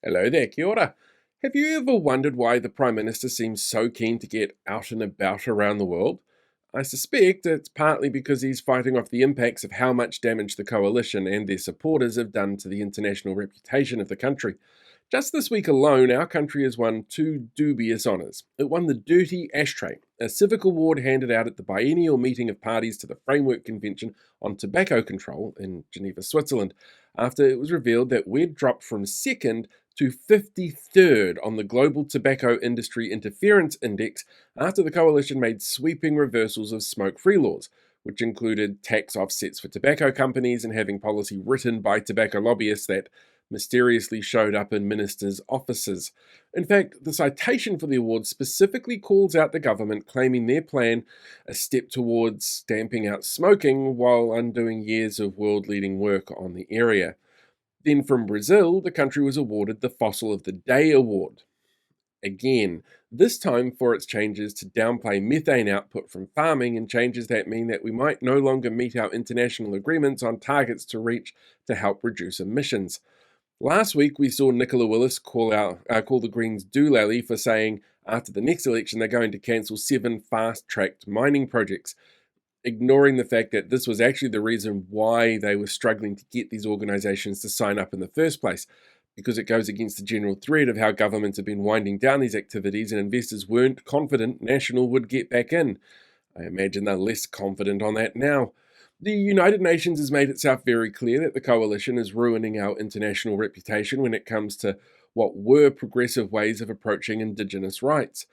Hello there, kia ora. Have you ever wondered why the Prime Minister seems so keen to get out and about around the world? I suspect it's partly because he's fighting off the impacts of how much damage the coalition and their supporters have done to the international reputation of the country. Just this week alone, our country has won two dubious honours. It won the Dirty Ashtray, a civic award handed out at the biennial meeting of parties to the Framework Convention on Tobacco Control in Geneva, Switzerland, after it was revealed that we'd dropped from second to 53rd on the Global Tobacco Industry Interference Index after the coalition made sweeping reversals of smoke-free laws, which included tax offsets for tobacco companies and having policy written by tobacco lobbyists that mysteriously showed up in ministers' offices. In fact, the citation for the award specifically calls out the government, claiming their plan a step towards stamping out smoking while undoing years of world-leading work on the area. Then from Brazil, the country was awarded the Fossil of the Day award. Again, this time for its changes to downplay methane output from farming and changes that mean that we might no longer meet our international agreements on targets to reach to help reduce emissions. Last week, we saw Nicola Willis call the Greens doolally for saying after the next election they're going to cancel 7 fast-tracked mining projects, ignoring the fact that this was actually the reason why they were struggling to get these organisations to sign up in the first place, because it goes against the general thread of how governments have been winding down these activities and investors weren't confident National would get back in. I imagine they're less confident on that now. The United Nations has made itself very clear that the coalition is ruining our international reputation when it comes to what were progressive ways of approaching Indigenous rights.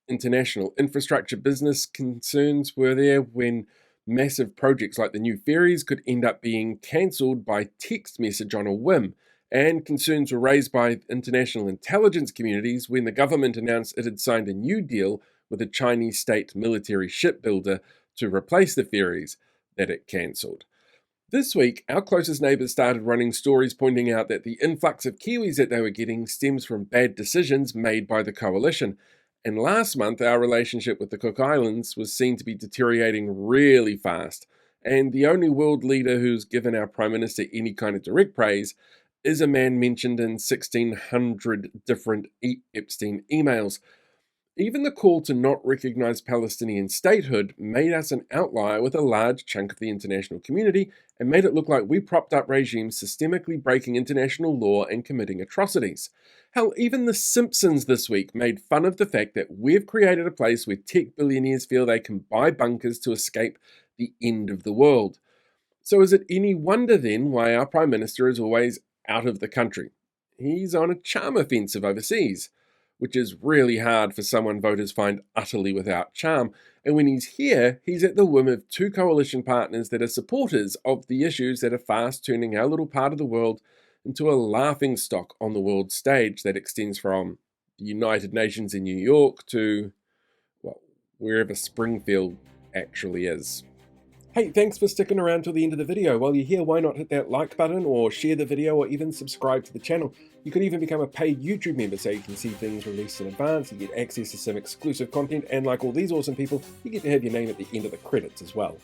International infrastructure business concerns were there when massive projects like the new ferries could end up being cancelled by text message on a whim, and concerns were raised by international intelligence communities when the government announced it had signed a new deal with a Chinese state military shipbuilder to replace the ferries that it cancelled. This week, our closest neighbours started running stories pointing out that the influx of Kiwis that they were getting stems from bad decisions made by the coalition. And last month, our relationship with the Cook Islands was seen to be deteriorating really fast. And the only world leader who's given our Prime Minister any kind of direct praise is a man mentioned in 1,600 different Epstein emails. Even the call to not recognise Palestinian statehood made us an outlier with a large chunk of the international community and made it look like we propped up regimes systemically breaking international law and committing atrocities. Hell, even The Simpsons this week made fun of the fact that we've created a place where tech billionaires feel they can buy bunkers to escape the end of the world. So is it any wonder then why our Prime Minister is always out of the country? He's on a charm offensive overseas, which is really hard for someone voters find utterly without charm. And when he's here, he's at the whim of two coalition partners that are supporters of the issues that are fast turning our little part of the world into a laughingstock on the world stage that extends from the United Nations in New York to, well, wherever Springfield actually is. Hey, thanks for sticking around till the end of the video. While you're here, why not hit that like button or share the video or even subscribe to the channel. You could even become a paid YouTube member so you can see things released in advance, you get access to some exclusive content, and like all these awesome people, you get to have your name at the end of the credits as well.